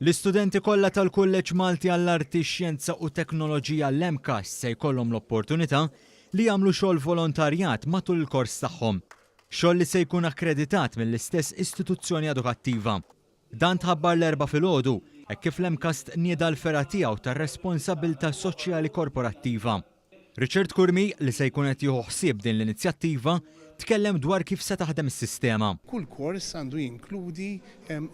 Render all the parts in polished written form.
L-istudenti kollha tal-Kulleġġ Malti għall-Arti, Xjenza u Teknoloġija l-MCAS se jkollhom l-opportunità li jagħmlu xogħol volontarjat matul il-kors tagħhom. Xogħol li se jkun akkreditat mill-istess istituzzjoni edukattiva. Dan tħabbar l-erba' filgħodu hekk kif l-MCAS nieda l-fera tiegħu tar-responsabbiltà soċjali korporattiva. Richard Kurmi li se jkun qed jieħu ħsieb din l-inizjattiva tkellem dwar kif se taħdem is-sistema. Kull kors għandu jinkludi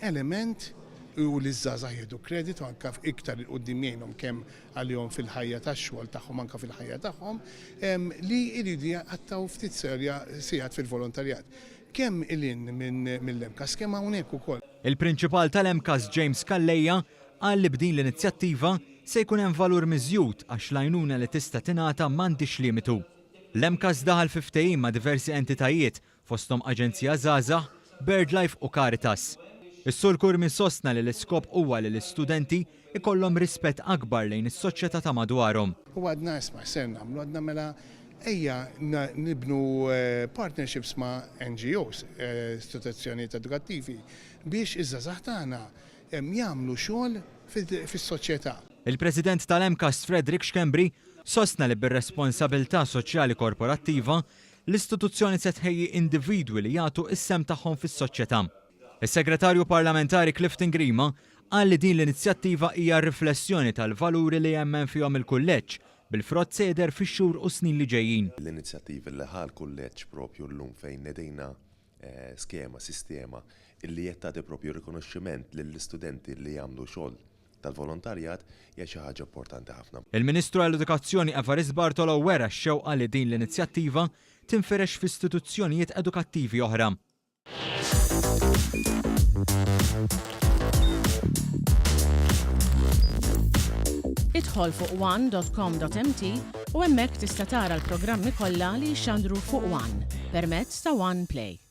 element u li żgħażagħ jieħdu kreditu anke iktar il-qudiem jgħinhom kemm għalihom fil-ħajja tax-xogħol tagħhom anke fil-ħajja tagħhom li jridu jaqattaw ftit sigħat fil-volontarjat. Kemm ilin mill-MCAS kemm hawnhekk ukoll. Il-prinċipal tal-MCAS James Kallejja qal li b'din l-inizjattiva se jkun hemm valur miżjud għax l-għajnuna li tista' tingħata m'għandix limitu. L-MCAS daħal fi ftehim ma' diversi entitajiet fosthom Aġenzija Żgħażagħ, BirdLife u Caritas. Is-Sur Kurmi sostna li l-iskop huwa li l-istudenti ikollhom rispett akbar lejn is-soċjetà ta' madwarhom. U għadna isma' ser nagħmlu għadna mela ejja nibnu partnerships ma' NGOs, istituzzjonijiet edukattivi, biex iż-żgħażagħ tagħna jagħmlu xogħol fis-soċjetà. Il-President tal-MCAS Frederick Xkembri sostna li bir-responsabilità soċjali korporattiva l-istituzzjoni se tħejji individwi li jagħtu is-sem tagħhom fis-soċjetà. Is-Segretarju Parlamentari Clifton Grima qal li din l-inizjattiva hija riflessjoni tal-valuri li jemmen fihom il-kulleġġ bil-frott seder fix-xhur u snin li ġejjin. L-inizjattiva li ħal kulleġġ propju llum fejn nedejna sistema illi qed tagħti propju rikonoxximent lill-istudenti li jagħmlu xogħol tal-volontarjat hija xi ħaġa importanti ħafna. Il-Ministru għall-Edukazzjoni Evarist Bartolo wera x-xewqa li din l-inizjattiva tinferex f'istituzzjonijiet edukattivi oħra. Idħol fuq one.com.mt u hemmhekk tista' tara l-programmi kollha li jxandru fuq One permezz ta' One Play.